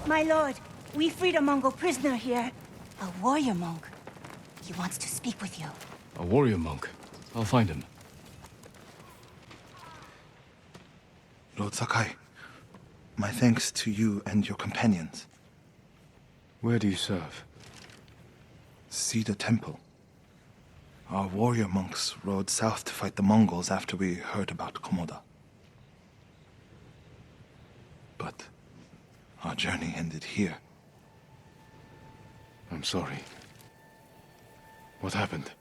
My lord, we freed a Mongol prisoner here. A warrior monk. He wants to speak with you. A warrior monk. I'll find him. Lord Sakai, my thanks to you and your companions. Where do you serve? Cedar Temple. Our warrior monks rode south to fight the Mongols after we heard about Komoda. But our journey ended here. I'm sorry. What happened?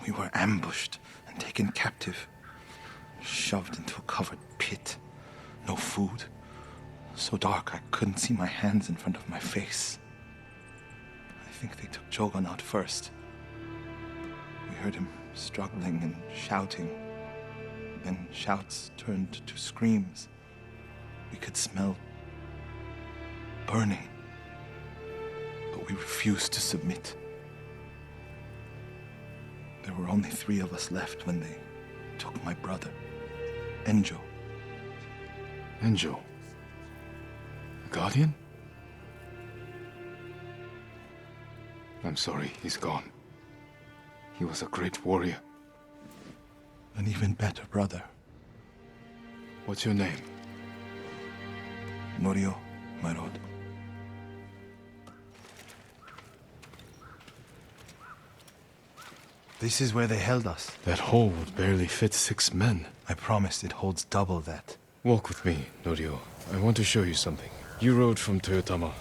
We were ambushed and taken captive. Shoved into a covered pit. No food. So dark I couldn't see my hands in front of my face. I think they took Jogon out first. We heard him struggling and shouting. Then shouts turned to screams. We could smell burning. But we refused to submit. There were only 3 of us left when they took my brother, Enjo. Enjo? A guardian? I'm sorry, he's gone. He was a great warrior. An even better brother. What's your name? Norio, my lord. This is where they held us. That hole would barely fit 6 men. I promise it holds double that. Walk with me, Norio. I want to show you something. You rode from Toyotama.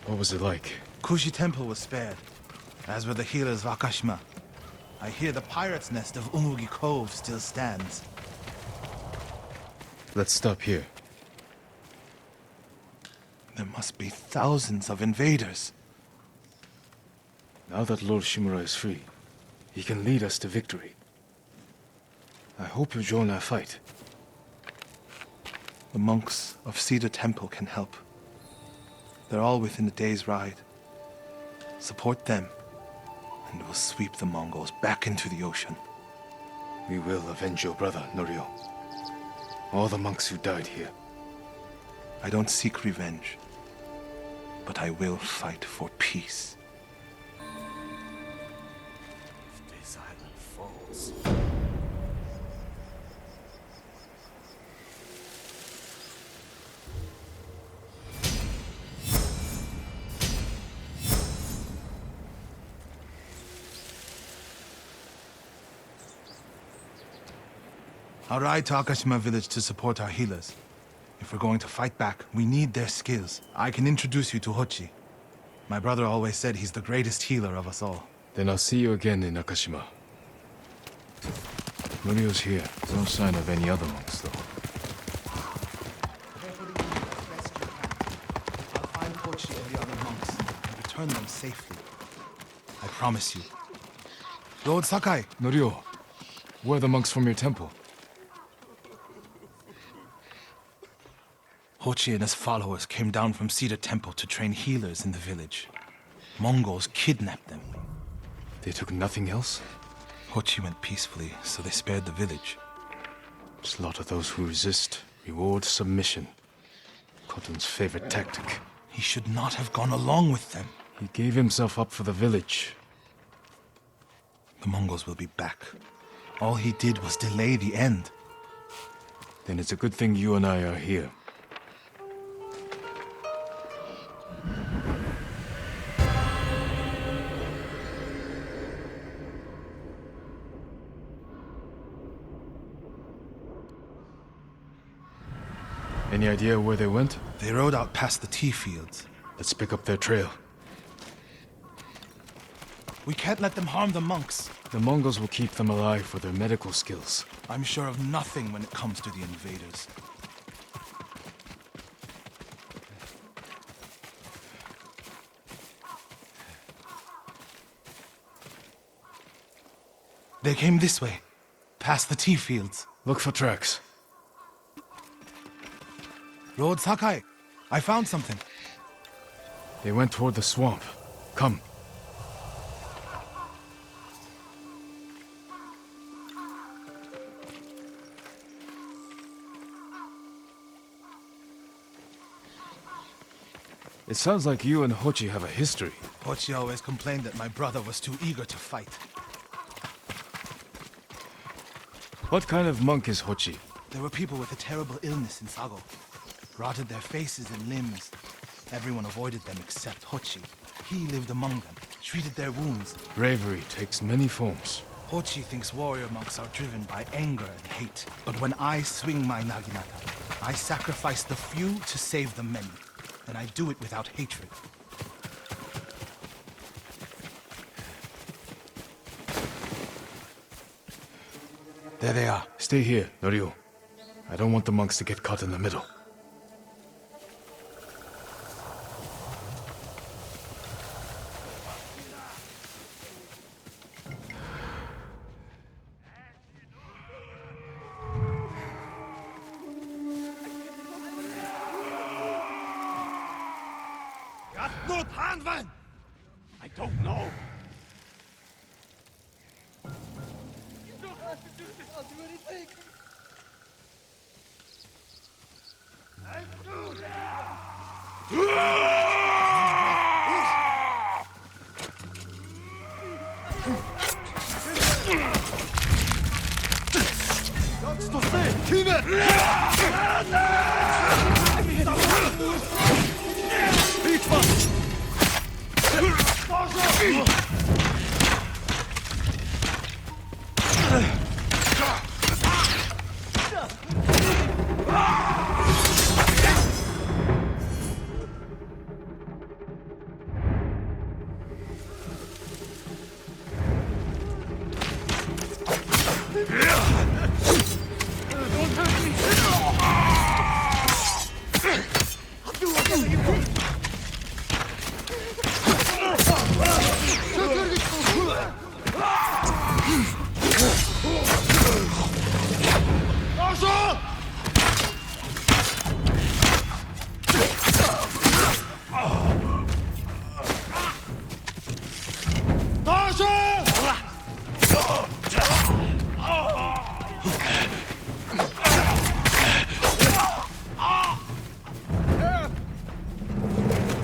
What was it like? Kushi Temple was spared, as were the healers of Akashima. I hear the pirate's nest of Umugi Cove still stands. Let's stop here. There must be thousands of invaders. Now that Lord Shimura is free, he can lead us to victory. I hope you join our fight. The monks of Cedar Temple can help. They're all within a day's ride. Support them, and we'll sweep the Mongols back into the ocean. We will avenge your brother, Norio. All the monks who died here. I don't seek revenge, but I will fight for peace. If this island falls... I'll ride to Akashima village to support our healers. If we're going to fight back, we need their skills. I can introduce you to Hochi. My brother always said he's the greatest healer of us all. Then I'll see you again in Akashima. Norio's here. No sign of any other monks, though. I'll find Hochi and the other monks and return them safely. I promise you. Lord Sakai! Norio, where are the monks from your temple? Hochi and his followers came down from Cedar Temple to train healers in the village. Mongols kidnapped them. They took nothing else? Hochi went peacefully, so they spared the village. Slaughter those who resist. Reward submission. Khotun's favorite tactic. He should not have gone along with them. He gave himself up for the village. The Mongols will be back. All he did was delay the end. Then it's a good thing you and I are here. Any idea where they went? They rode out past the tea fields. Let's pick up their trail. We can't let them harm the monks. The Mongols will keep them alive for their medical skills. I'm sure of nothing when it comes to the invaders. They came this way, past the tea fields. Look for tracks. Lord Sakai, I found something. They went toward the swamp. Come. It sounds like you and Hochi have a history. Hochi always complained that my brother was too eager to fight. What kind of monk is Hochi? There were people with a terrible illness in Sago. Rotted their faces and limbs. Everyone avoided them except Hochi. He lived among them, treated their wounds. Bravery takes many forms. Hochi thinks warrior monks are driven by anger and hate. But when I swing my naginata, I sacrifice the few to save the many. And I do it without hatred. There they are. Stay here, Norio. I don't want the monks to get caught in the middle. I don't know.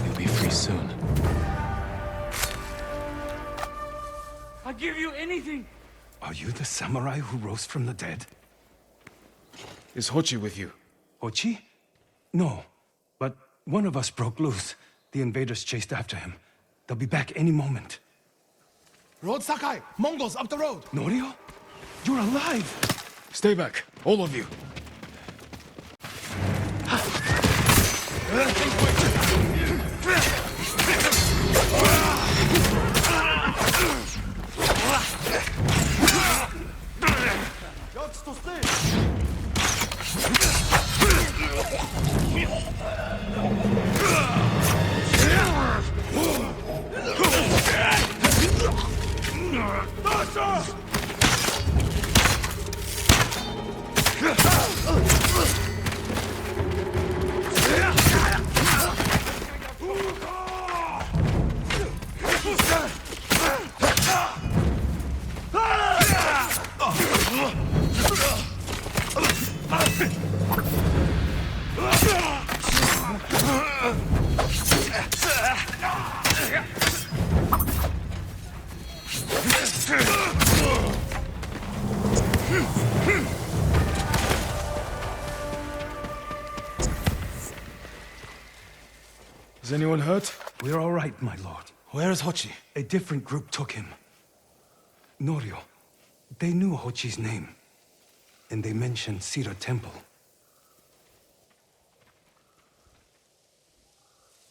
You'll be free soon. I'll give you anything. Are you the samurai who rose from the dead? Is Hochi with you? Ochi? No. But one of us broke loose. The invaders chased after him. They'll be back any moment. Road Sakai! Mongols up the road! Norio? You're alive! Stay back, all of you. Is anyone hurt? We're all right, my lord. Where is Hochi? A different group took him. Norio. They knew Hochi's name. And they mentioned Cedar Temple.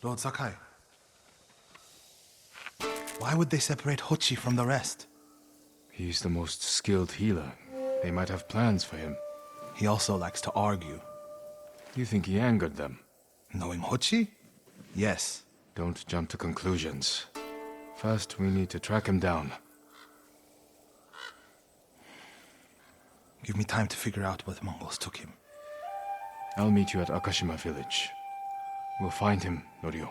Lord Sakai. Why would they separate Hochi from the rest? He's the most skilled healer. They might have plans for him. He also likes to argue. You think he angered them? Knowing Hochi? Yes. Don't jump to conclusions. First, we need to track him down. Give me time to figure out where the Mongols took him. I'll meet you at Akashima village. We'll find him, Norio.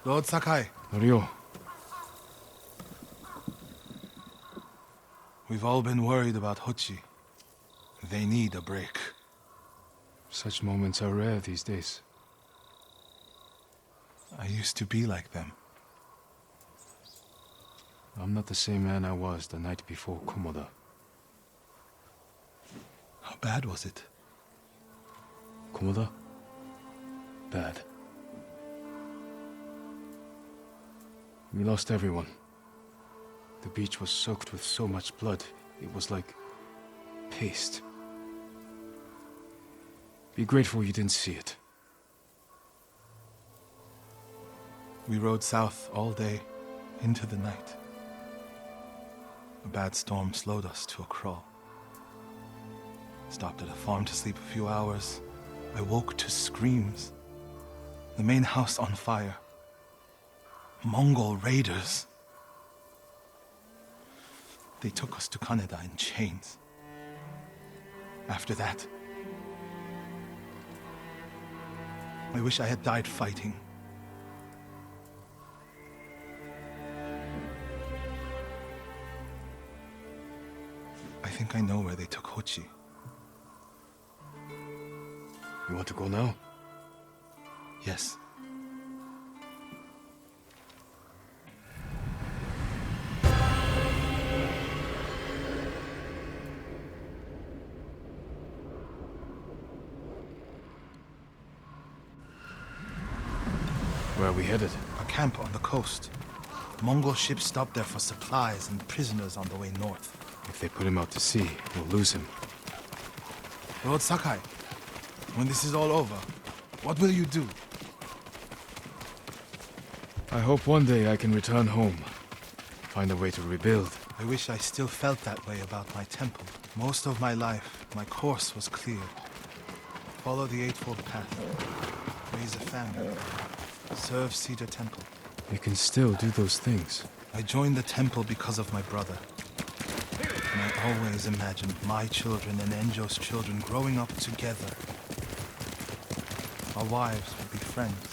Lord Sakai. Norio, We've all been worried about Hochi. They need a break. Such moments are rare these days. I used to be like them. I'm not the same man I was the night before Komoda. How bad was it? Komoda? Bad. We lost everyone. The beach was soaked with so much blood, it was like paste. Be grateful you didn't see it. We rode south all day, into the night. A bad storm slowed us to a crawl. Stopped at a farm to sleep a few hours. I woke to screams. The main house on fire. Mongol raiders. They took us to Kaneda in chains. After that, I wish I had died fighting. I think I know where they took Hochi. You want to go now? Yes. Where are we headed? A camp on the coast. Mongol ships stopped there for supplies and prisoners on the way north. If they put him out to sea, we'll lose him. Lord Sakai, when this is all over, what will you do? I hope one day I can return home. Find a way to rebuild. I wish I still felt that way about my temple. Most of my life, my course was clear. Follow the Eightfold Path. Raise a family. Serve Cedar Temple. You can still do those things. I joined the temple because of my brother. And I always imagined my children and Enjo's children growing up together. Our wives would be friends.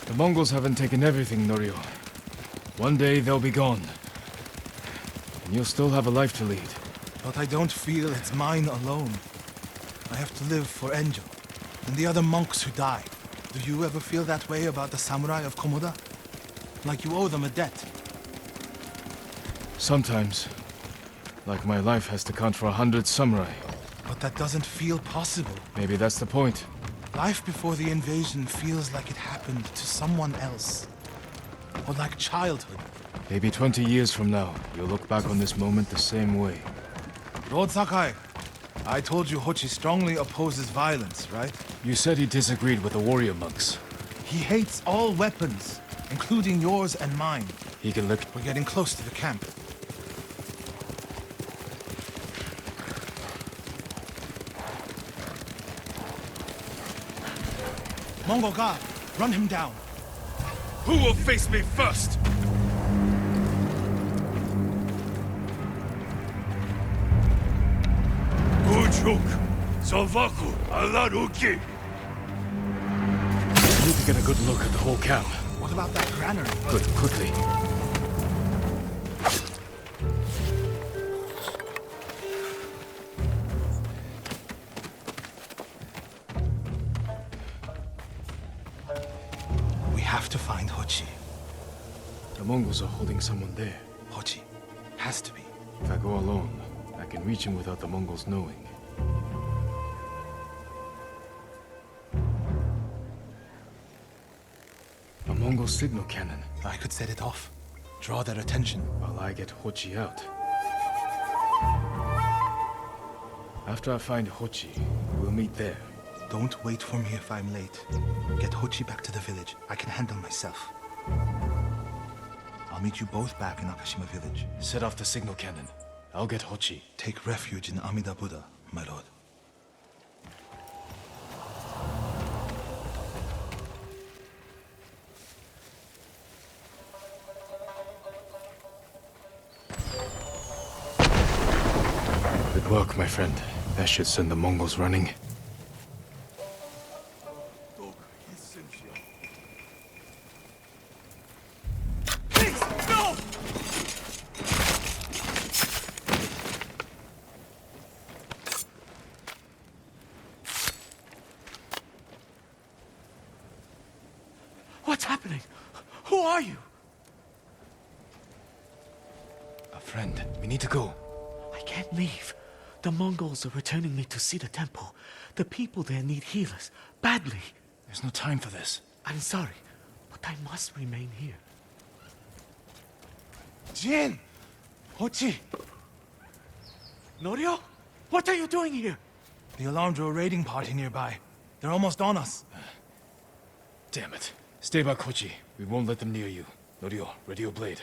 The Mongols haven't taken everything, Norio. One day they'll be gone. And you'll still have a life to lead. But I don't feel it's mine alone. I have to live for Enjo and the other monks who died. Do you ever feel that way about the samurai of Komoda? Like you owe them a debt? Sometimes. Like my life has to count for 100 samurai. But that doesn't feel possible. Maybe that's the point. Life before the invasion feels like it happened to someone else. Or like childhood. Maybe 20 years from now, you'll look back on this moment the same way. Lord Sakai, I told you Hochi strongly opposes violence, right? You said he disagreed with the warrior monks. He hates all weapons, including yours and mine. He can lick... We're getting close to the camp. Mongol guard, run him down. Who will face me first? Ujuk, Salvaku, Alaruki. I need to get a good look at the whole camp. What about that granary? Good, quickly. We have to find Hochi. The Mongols are holding someone there. Hochi. Has to be. If I go alone, I can reach him without the Mongols knowing. A Mongol signal cannon. I could set it off. Draw their attention. While I get Hochi out. After I find Hochi, we'll meet there. Don't wait for me if I'm late. Get Hochi back to the village. I can handle myself. I'll meet you both back in Akashima village. Set off the signal cannon. I'll get Hochi. Take refuge in Amida Buddha, my lord. Good work, my friend. That should send the Mongols running. What's happening? Who are you? A friend. We need to go. I can't leave. The Mongols are returning me to see the temple. The people there need healers. Badly. There's no time for this. I'm sorry, but I must remain here. Jin! Hochi! Norio? What are you doing here? The alarm drew a raiding party nearby. They're almost on us. Damn it. Stay back, Kochi. We won't let them near you. Norio, ready your blade.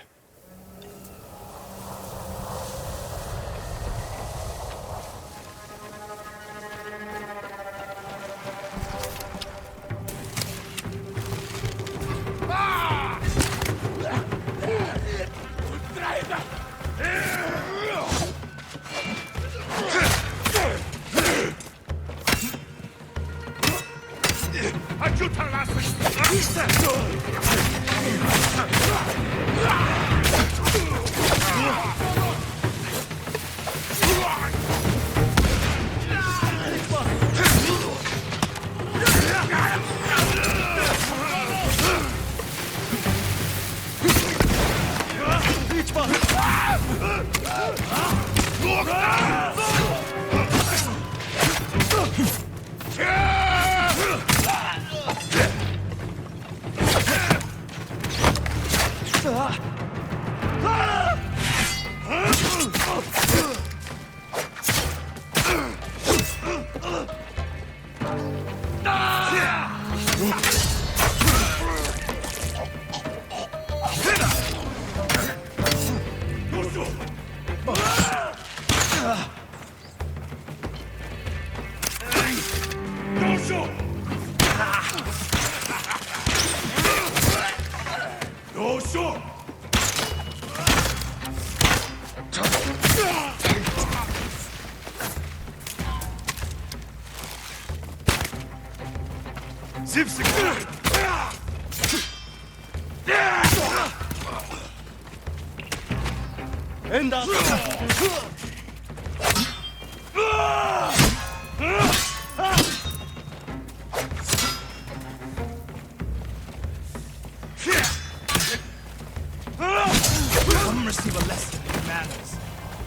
Come receive a lesson in manners.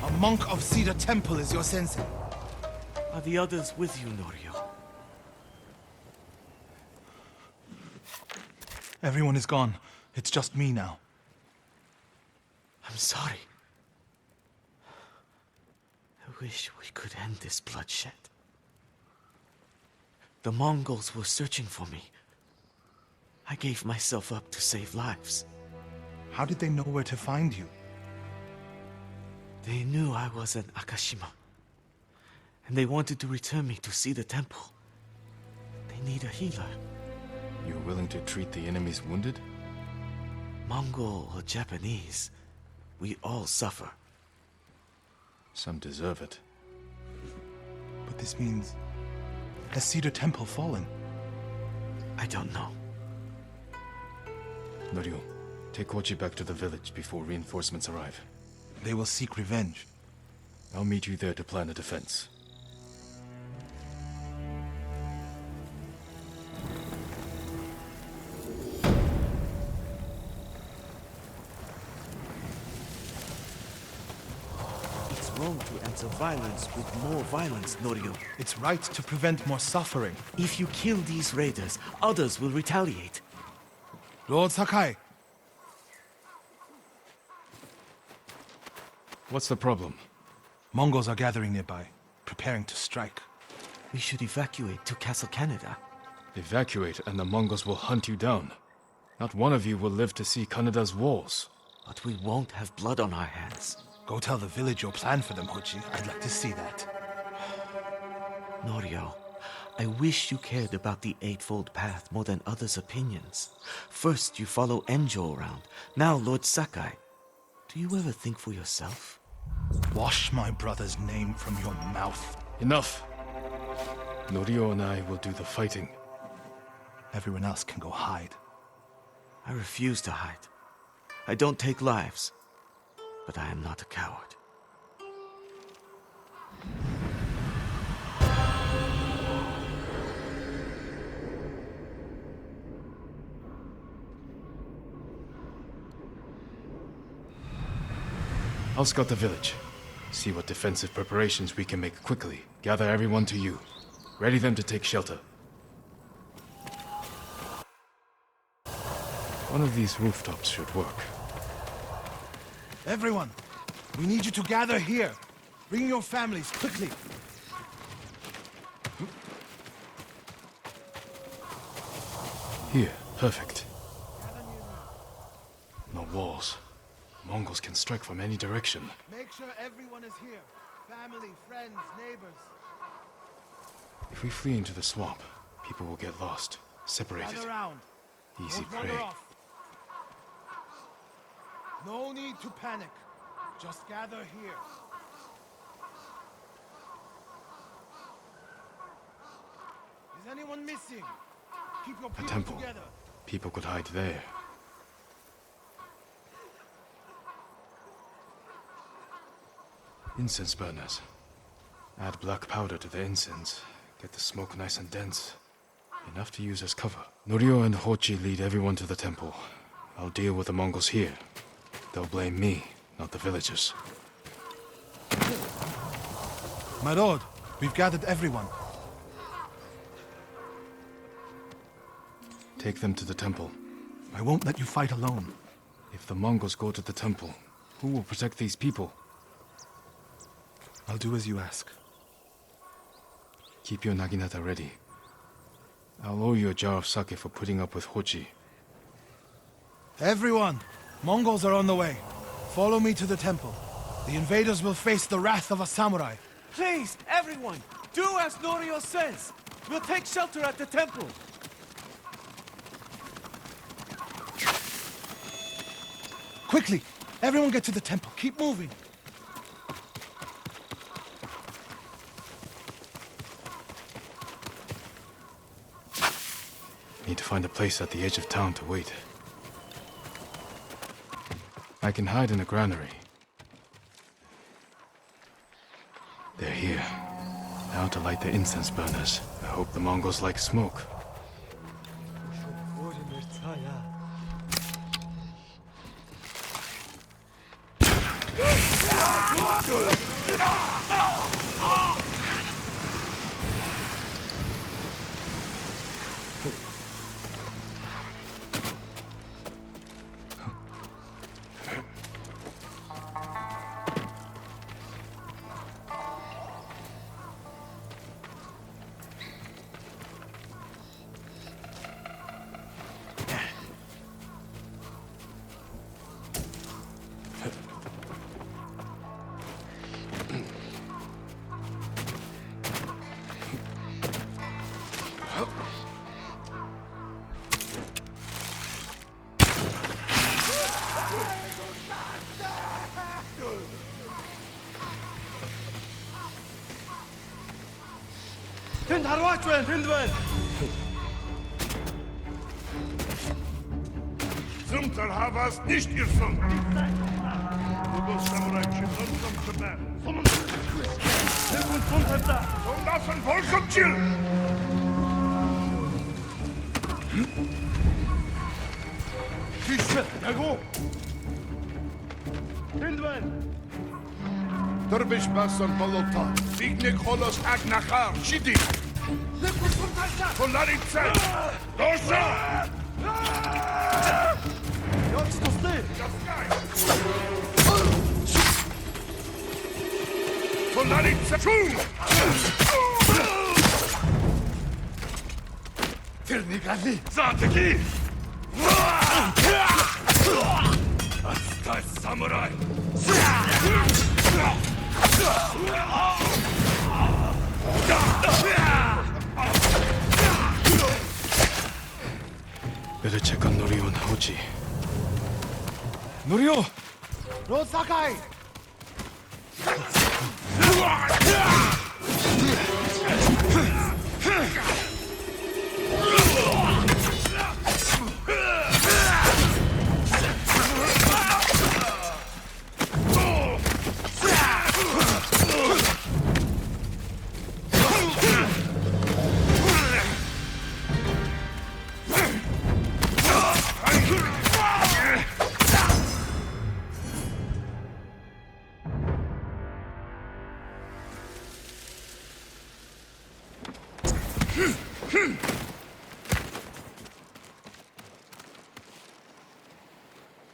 A monk of Cedar Temple is your sensei. Are the others with you, Norio? Everyone is gone. It's just me now. I'm sorry. I wish we could end this bloodshed. The Mongols were searching for me. I gave myself up to save lives. How did they know where to find you? They knew I was an Akashima. And they wanted to return me to see the temple. They need a healer. You're willing to treat the enemy's wounded? Mongol or Japanese, we all suffer. Some deserve it. But this means... has Cedar Temple fallen? I don't know. Norio, take Kochi back to the village before reinforcements arrive. They will seek revenge. I'll meet you there to plan a defense. It's wrong to answer violence with more violence, Norio. It's right to prevent more suffering. If you kill these raiders, others will retaliate. Lord Sakai, What's the problem? Mongols are gathering nearby, preparing to strike. We should evacuate to Castle Canada. Evacuate and the Mongols will hunt you down. Not one of you will live to see Kanada's walls. But we won't have blood on our hands. Go tell the village your plan for them, Hochi. I'd like to see that. Norio, I wish you cared about the Eightfold Path more than others' opinions. First you follow Enjo around, now Lord Sakai. Do you ever think for yourself? Wash my brother's name from your mouth. Enough! Norio and I will do the fighting. Everyone else can go hide. I refuse to hide. I don't take lives, but I am not a coward. I'll scout the village. See what defensive preparations we can make quickly. Gather everyone to you. Ready them to take shelter. One of these rooftops should work. Everyone, we need you to gather here. Bring your families, quickly. Here, perfect. No walls. Mongols can strike from any direction. Make sure everyone is here. Family, friends, neighbors. If we flee into the swamp, people will get lost, separated. Gather around. Easy Don't wander prey. off. No need to panic. Just gather here. Is anyone missing? Keep your A people temple. together. People could hide there. Incense burners. Add black powder to the incense. Get the smoke nice and dense. Enough to use as cover. Norio and Hochi lead everyone to the temple. I'll deal with the Mongols here. They'll blame me, not the villagers. My lord, we've gathered everyone. Take them to the temple. I won't let you fight alone. If the Mongols go to the temple, who will protect these people? I'll do as you ask. Keep your naginata ready. I'll owe you a jar of sake for putting up with Hochi. Everyone, Mongols are on the way. Follow me to the temple. The invaders will face the wrath of a samurai. Please, everyone, do as Norio says. We'll take shelter at the temple. Quickly, everyone get to the temple. Keep moving. Need to find a place at the edge of town to wait. I can hide in a granary. They're here. Now to light the incense burners. I hope the Mongols like smoke. Тэнд харваач байна, тэнд байна. Zumtar havas nicht irson. Bugos samurai chimnon samtaba. Sonun sonunda. Sondasan volkamchil. Kişe, yago. Тэнд байна. Дөрвиш басан болота. Бигнек холос агнахар шиди. Поларица. Доша. Явж туслая. Поларица. Чум. Тэрний гали. За таки. Отстань, самурай. Better check on Norio and Hochi. Norio! Lord Sakai!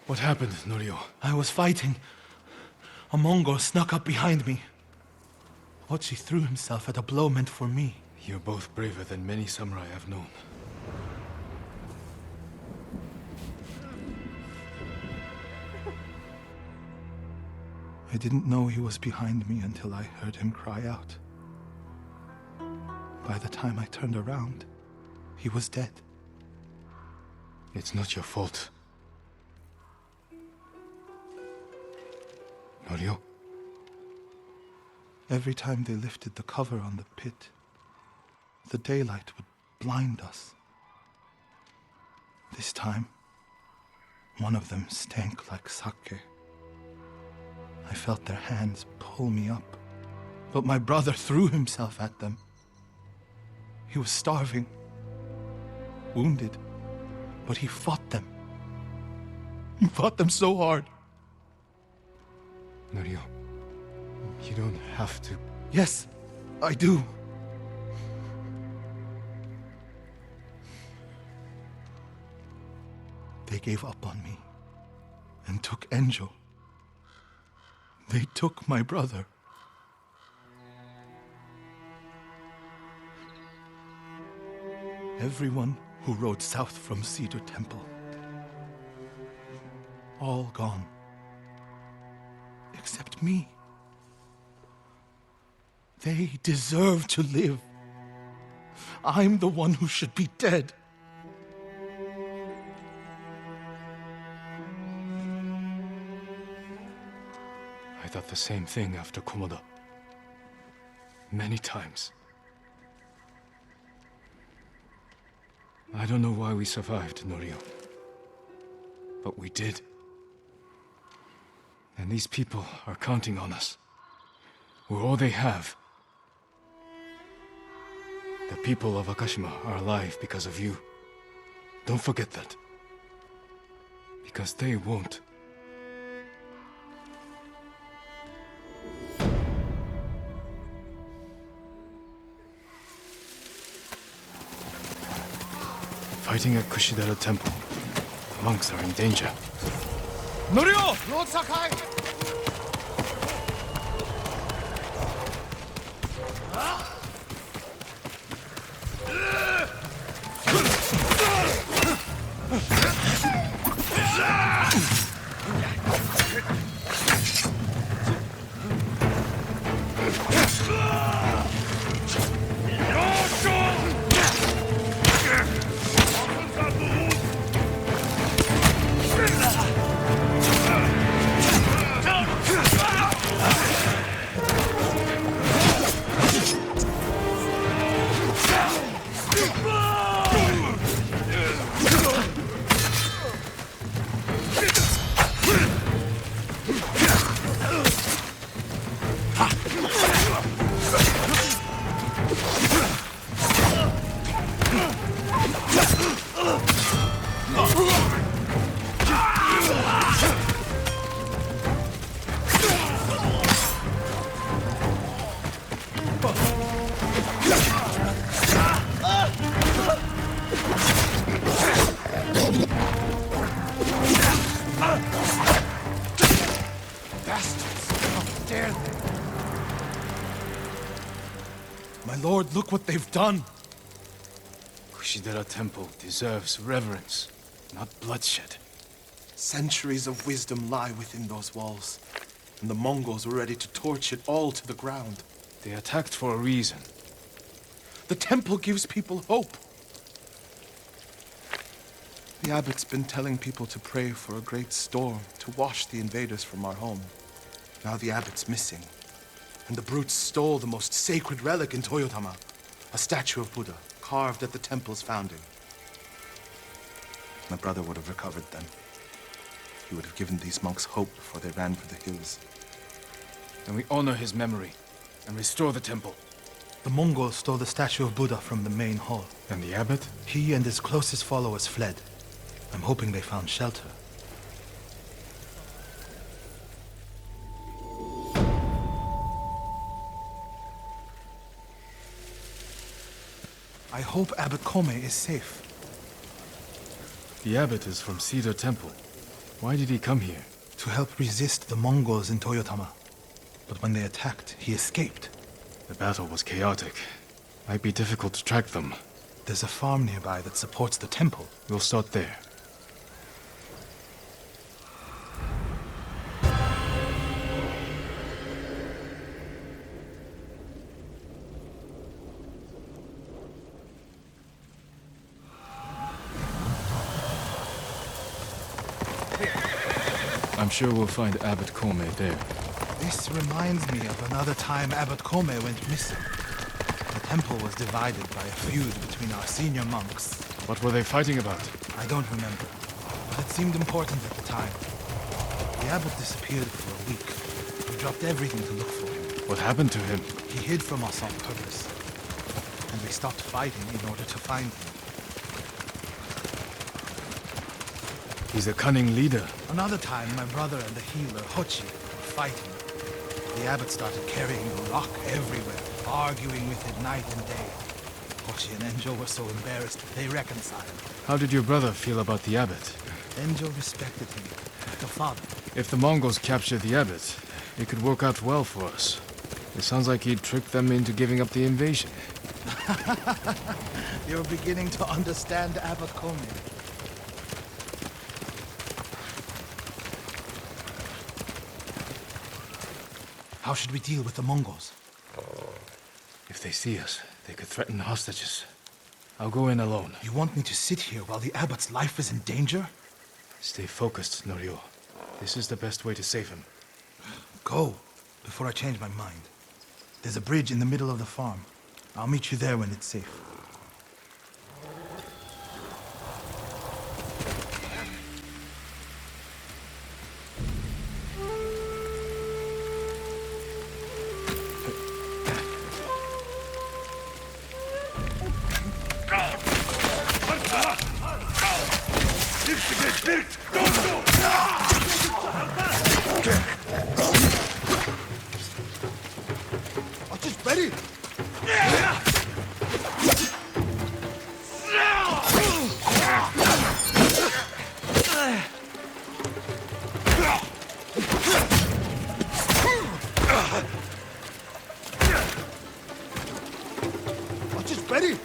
What happened, Norio? I was fighting. A Mongol snuck up behind me. Hochi threw himself at a blow meant for me. You're both braver than many samurai I've known. I didn't know he was behind me until I heard him cry out. By the time I turned around, he was dead. It's not your fault. Norio? Every time they lifted the cover on the pit, the daylight would blind us. This time, one of them stank like sake. I felt their hands pull me up, but my brother threw himself at them. He was starving, wounded, but he fought them. He fought them so hard. Norio, you don't have to. Yes, I do. They gave up on me and took Enjo. They took my brother. Everyone who rode south from Cedar Temple. All gone. Except me. They deserve to live. I'm the one who should be dead. I thought the same thing after Komoda. Many times. I don't know why we survived, Norio. But we did. And these people are counting on us. We're all they have. The people of Akashima are alive because of you. Don't forget that. Because they won't. Fighting at Kushidara Temple. The monks are in danger. Norio! Lord Sakai! My lord, look what they've done. Kushidara Temple deserves reverence, not bloodshed. Centuries of wisdom lie within those walls, and the Mongols were ready to torch it all to the ground. They attacked for a reason. The temple gives people hope. The abbot's been telling people to pray for a great storm to wash the invaders from our home. Now the abbot's missing, and the brutes stole the most sacred relic in Toyotama, a statue of Buddha carved at the temple's founding. My brother would have recovered them. He would have given these monks hope before they ran for the hills. And we honor his memory and restore the temple. The Mongols stole the statue of Buddha from the main hall. And the abbot? He and his closest followers fled. I'm hoping they found shelter. I hope Abbot Kome is safe. The abbot is from Cedar Temple. Why did he come here? To help resist the Mongols in Toyotama. But when they attacked, he escaped. The battle was chaotic. Might be difficult to track them. There's a farm nearby that supports the temple. We'll start there. I'm sure we'll find Abbot Kome there. This reminds me of another time Abbot Kome went missing. The temple was divided by a feud between our senior monks. What were they fighting about? I don't remember, but it seemed important at the time. The abbot disappeared for a week. We dropped everything to look for him. What happened to him? He hid from us on purpose. And we stopped fighting in order to find him. He's a cunning leader. Another time, my brother and the healer, Hochi, were fighting. The abbot started carrying a rock everywhere, arguing with it night and day. Hochi and Enjo were so embarrassed, they reconciled. How did your brother feel about the abbot? Enjo respected him, like a father. If the Mongols capture the abbot, it could work out well for us. It sounds like he tricked them into giving up the invasion. You're beginning to understand Abbot Kome. How should we deal with the Mongols? If they see us, they could threaten the hostages. I'll go in alone. You want me to sit here while the abbot's life is in danger? Stay focused, Norio. This is the best way to save him. Go, before I change my mind. There's a bridge in the middle of the farm. I'll meet you there when it's safe. Ready? Just ready.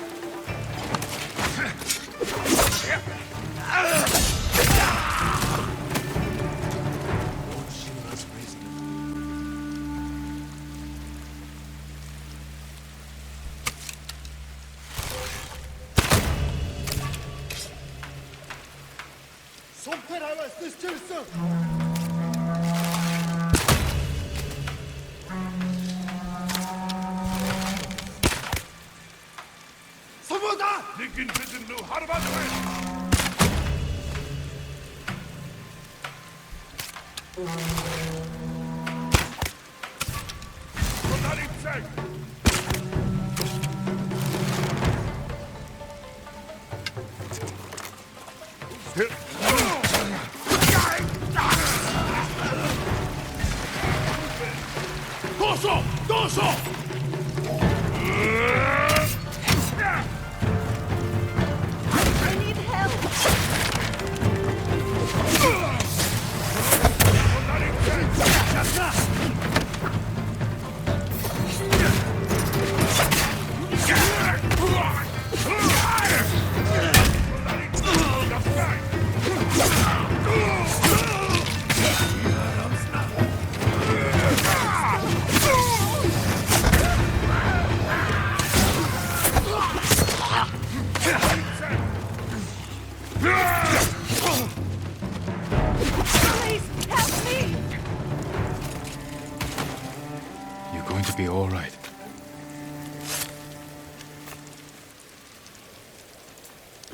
Be all right.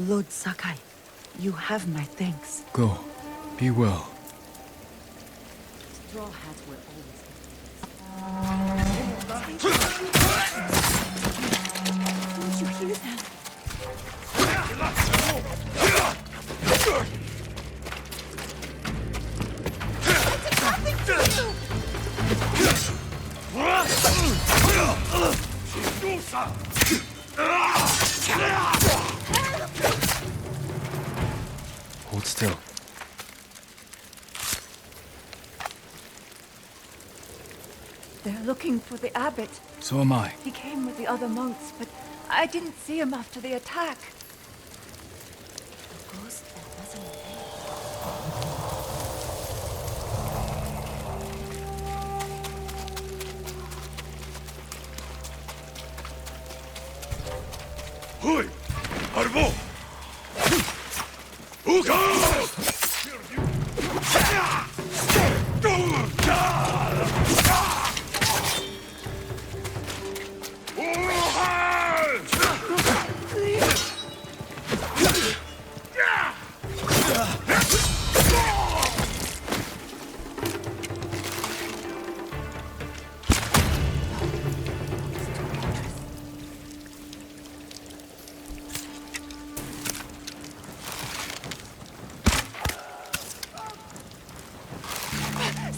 Lord Sakai, you have my thanks. Go. Be well. Straw hats were always... Don't you hear that? Hold still. They're looking for the abbot. So am I. He came with the other monks, but I didn't see him after the attack. A ghost that wasn't there. Hui! Arvo! Uga!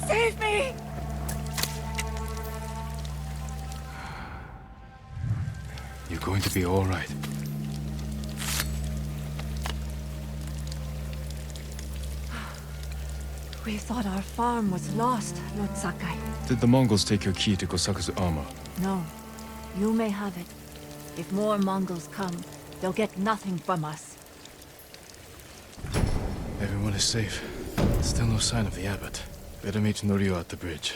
Save me! You're going to be all right. We thought our farm was lost, Lord Sakai. Did the Mongols take your key to Kosaka's armor? No, you may have it. If more Mongols come, they'll get nothing from us. Everyone is safe. Still no sign of the abbot. Better meet Norio at the bridge.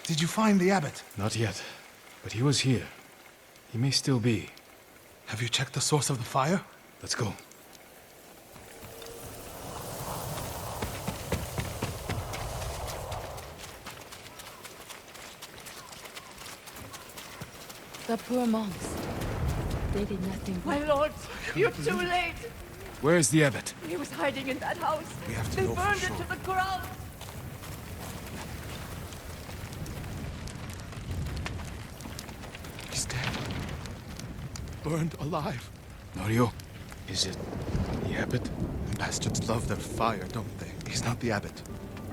Did you find the abbot? Not yet, but he was here. He may still be. Have you checked the source of the fire? Let's go. The poor monks. They did nothing. My lord, you're too late. Where is the abbot? He was hiding in that house. We have to They know for burned sure. it to the ground. He's dead. Burned alive. Norio, is it the abbot? Bastards love their fire, don't they? He's not the abbot.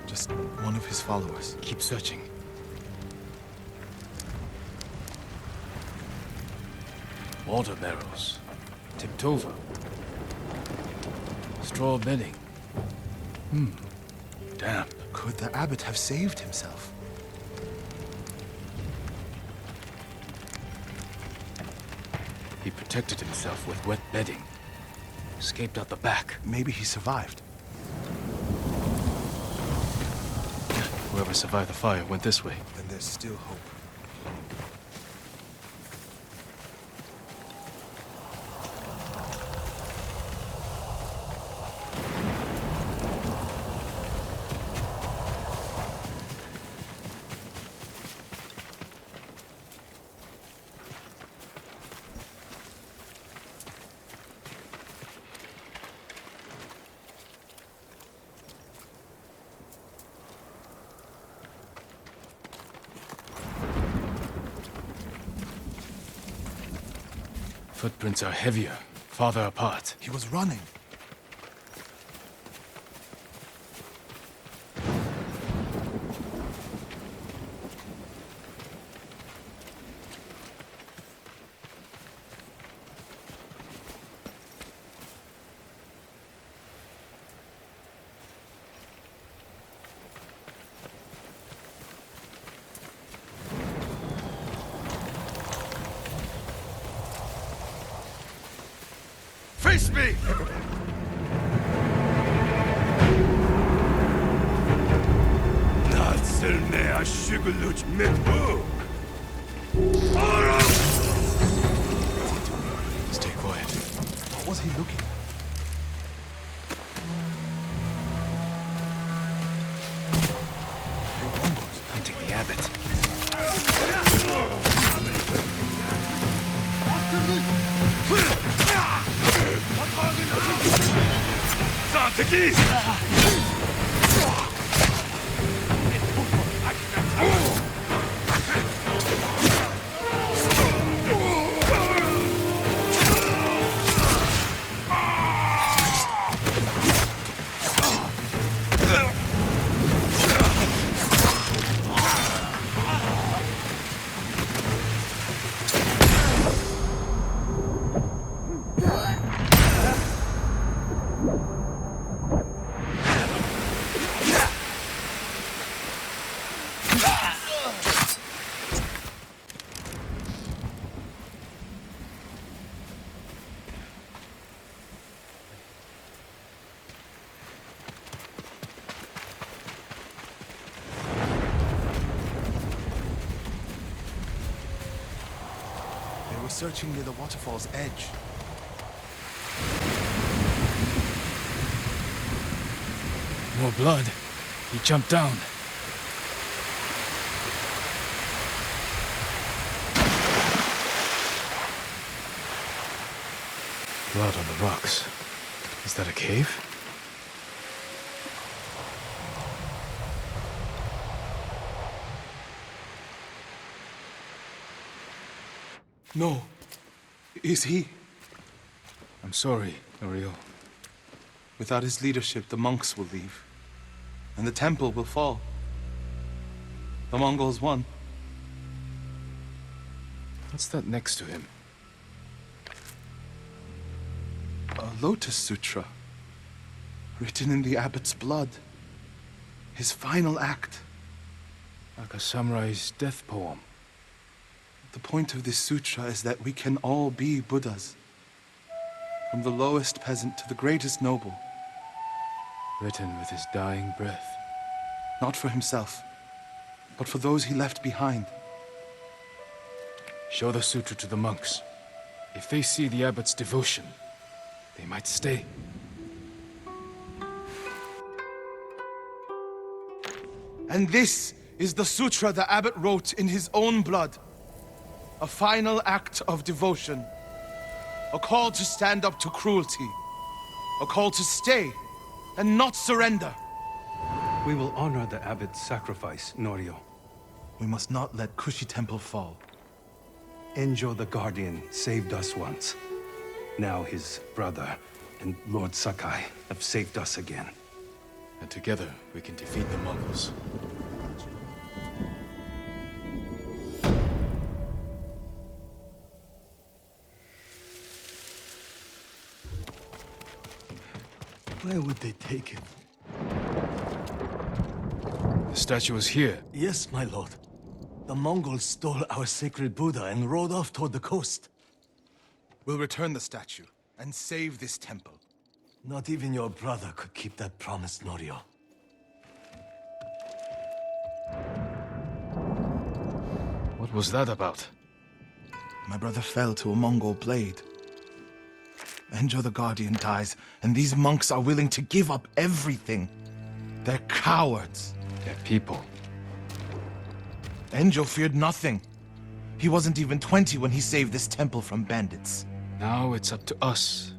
Just one of his followers. Keep searching. Water barrels. Tipped over. Straw bedding. Damp. Could the abbot have saved himself? He protected himself with wet bedding. Escaped out the back. Maybe he survived. Whoever survived the fire went this way. Then there's still hope. Footprints are heavier, farther apart. He was running. Face me! Natselne ashigulut mithu! Stay quiet. What was he looking at? The Mongols hunting the abbot. searching near the waterfall's edge. More blood. He jumped down. Blood on the rocks. Is that a cave? No. Is he? I'm sorry, Norio. Without his leadership, the monks will leave. And the temple will fall. The Mongols won. What's that next to him? A Lotus Sutra. Written in the abbot's blood. His final act. Like a samurai's death poem. The point of this sutra is that we can all be Buddhas. From the lowest peasant to the greatest noble. Written with his dying breath. Not for himself, but for those he left behind. Show the sutra to the monks. If they see the abbot's devotion, they might stay. And this is the sutra the abbot wrote in his own blood. A final act of devotion. A call to stand up to cruelty. A call to stay and not surrender. We will honor the abbot's sacrifice, Norio. We must not let Kushi Temple fall. Enjo the Guardian saved us once. Now his brother and Lord Sakai have saved us again. And together we can defeat the Mongols. Where would they take him? The statue is here. Yes, my lord. The Mongols stole our sacred Buddha and rode off toward the coast. We'll return the statue and save this temple. Not even your brother could keep that promise, Norio. What was that about? My brother fell to a Mongol blade. Enjo the Guardian dies, and these monks are willing to give up everything. They're cowards. They're people. Enjo feared nothing. He wasn't even 20 when he saved this temple from bandits. Now it's up to us.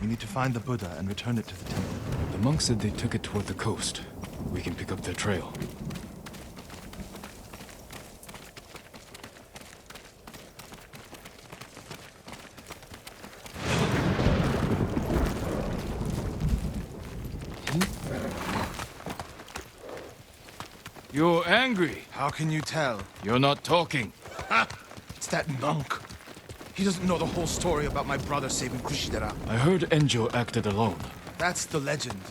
We need to find the Buddha and return it to the temple. The monks said they took it toward the coast. We can pick up their trail. You're angry. How can you tell? You're not talking. Ha! It's that monk. He doesn't know the whole story about my brother saving Kushidera. I heard Enjo acted alone. That's the legend.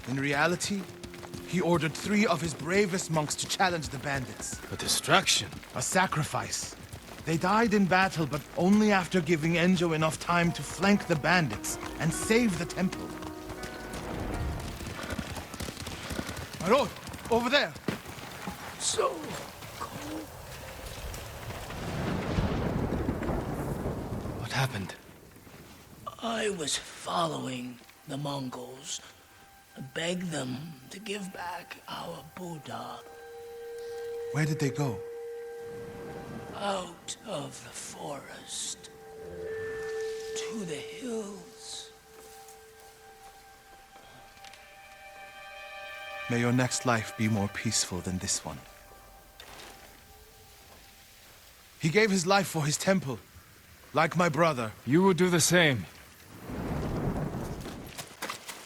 In reality, he ordered 3 of his bravest monks to challenge the bandits. A distraction. A sacrifice. They died in battle, but only after giving Enjo enough time to flank the bandits and save the temple. My lord, over there. So What happened? I was following the Mongols, begged them to give back our Buddha. Where did they go? Out of the forest, to the hills. May your next life be more peaceful than this one. He gave his life for his temple, like my brother. You would do the same.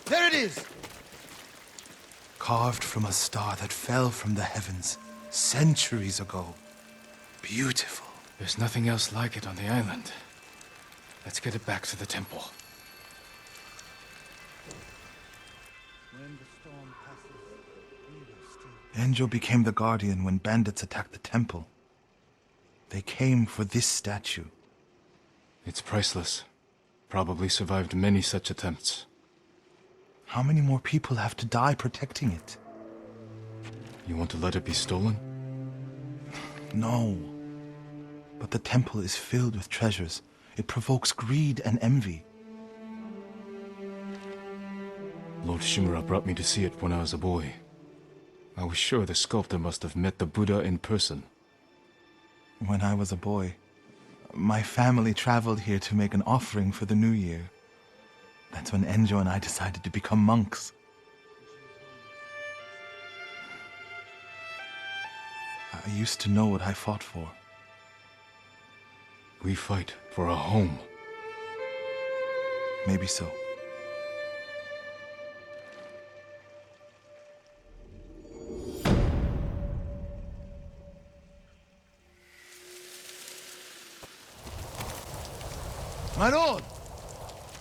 There it is! Carved from a star that fell from the heavens centuries ago. Beautiful. There's nothing else like it on the island. Let's get it back to the temple. Enjo became the guardian when bandits attacked the temple. They came for this statue. It's priceless. Probably survived many such attempts. How many more people have to die protecting it? You want to let it be stolen? No. But the temple is filled with treasures. It provokes greed and envy. Lord Shimura brought me to see it when I was a boy. I was sure the sculptor must have met the Buddha in person. When I was a boy, my family traveled here to make an offering for the new year. That's when Enjo and I decided to become monks. I used to know what I fought for. We fight for a home. Maybe so. My lord!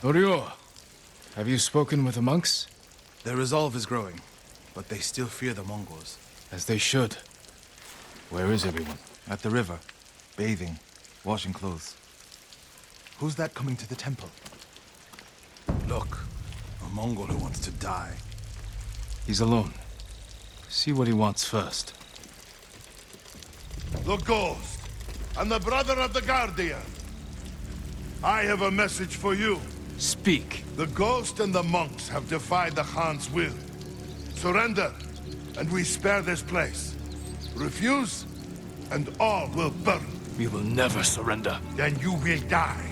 Norio, have you spoken with the monks? Their resolve is growing, but they still fear the Mongols. As they should. Where is everyone? At the river, bathing, washing clothes. Who's that coming to the temple? Look, a Mongol who wants to die. He's alone. See what he wants first. The Ghost, and the brother of the Guardian. I have a message for you. Speak. The Ghost and the monks have defied the Khan's will. Surrender, and we spare this place. Refuse, and all will burn. We will never surrender. Then you will die.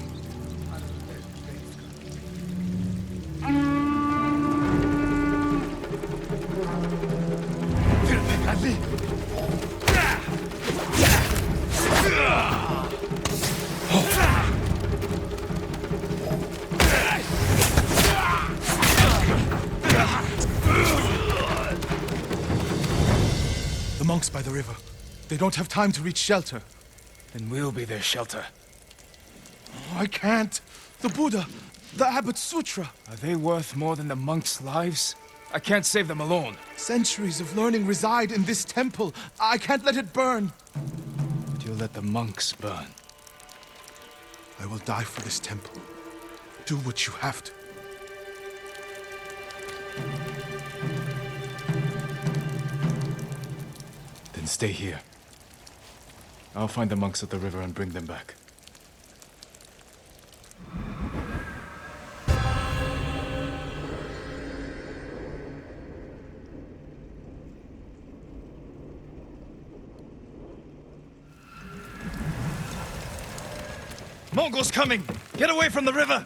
The monks by the river. They don't have time to reach shelter. Then we'll be their shelter. Oh, I can't. The Buddha, the Abbot's Sutra. Are they worth more than the monks' lives? I can't save them alone. Centuries of learning reside in this temple. I can't let it burn. But you'll let the monks burn. I will die for this temple. Do what you have to. Then stay here. I'll find the monks at the river and bring them back. Mongols coming! Get away from the river!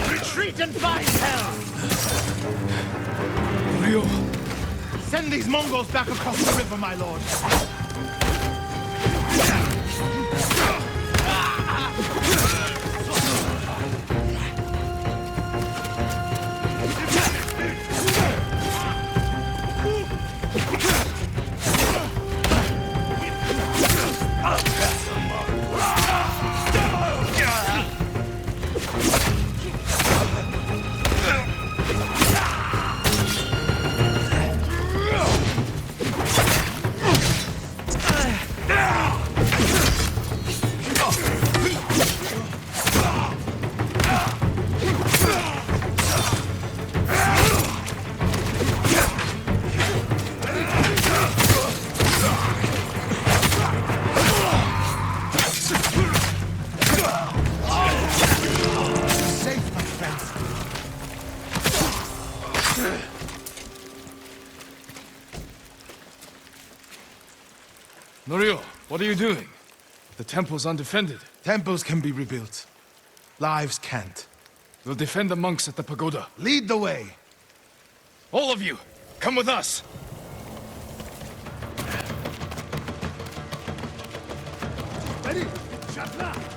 Retreat and find hell! Rio! Send these Mongols back across the river, my lord. Norio, what are you doing? The temple's undefended. Temples can be rebuilt. Lives can't. We'll defend the monks at the pagoda. Lead the way. All of you, come with us. Ready? Shut now!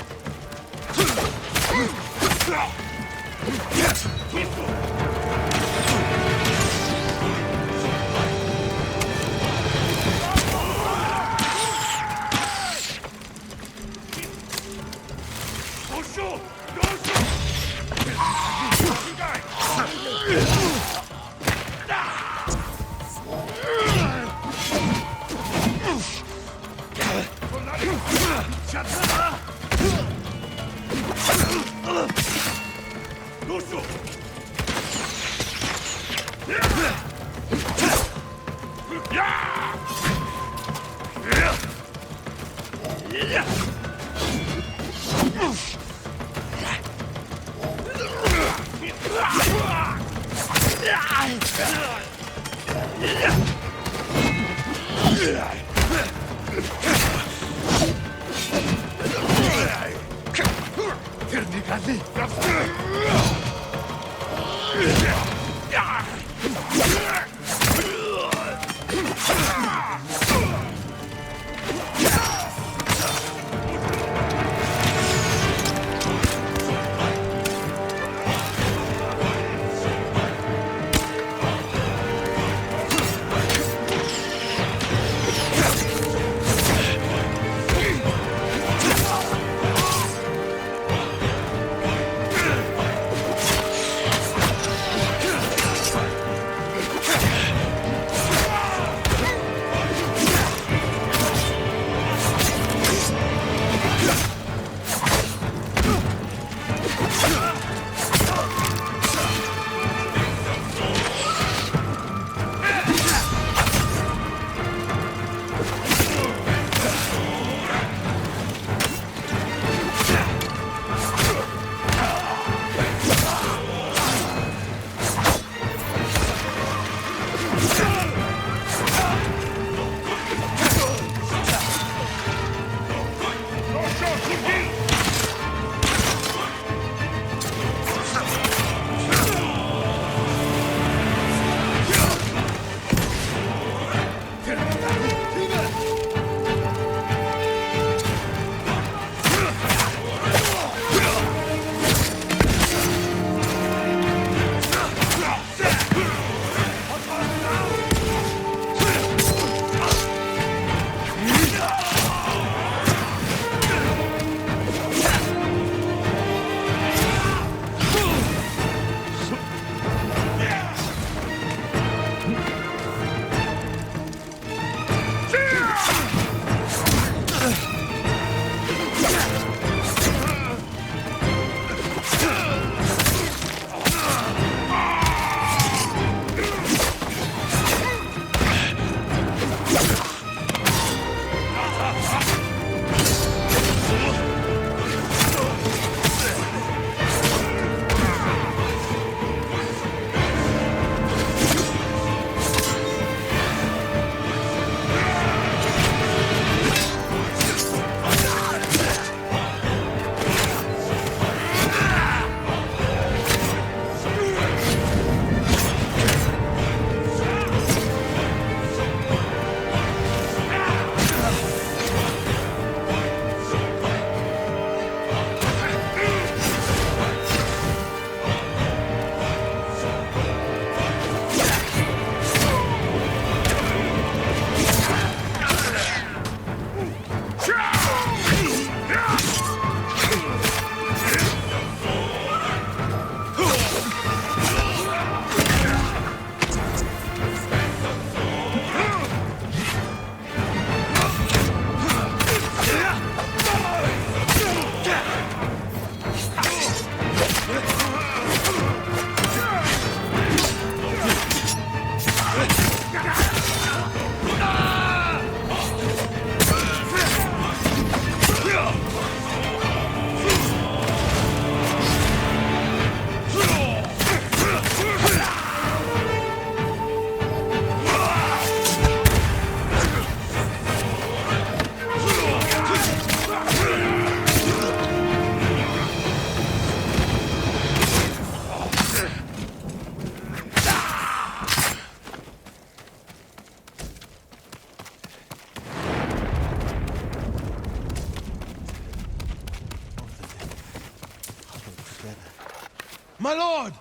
My lord!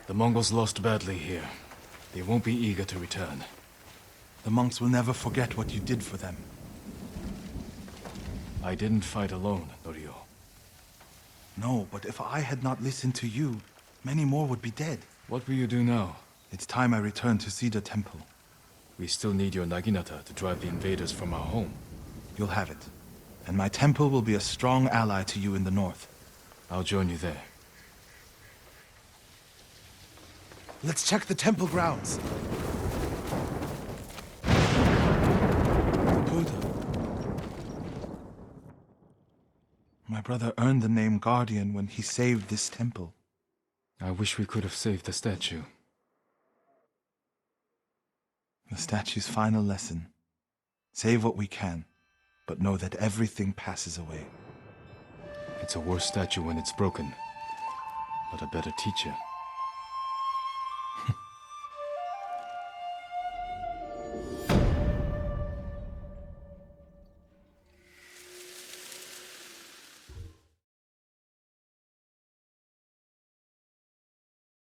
The Mongols lost badly here. They won't be eager to return. The monks will never forget what you did for them. I didn't fight alone, Norio. No, but if I had not listened to you, many more would be dead. What will you do now? It's time I return to Cedar Temple. We still need your Naginata to drive the invaders from our home. You'll have it. And my temple will be a strong ally to you in the north. I'll join you there. Let's check the temple grounds. Buddha. My brother earned the name Guardian when he saved this temple. I wish we could have saved the statue. The statue's final lesson. Save what we can, but know that everything passes away. It's a worse statue when it's broken, but a better teacher.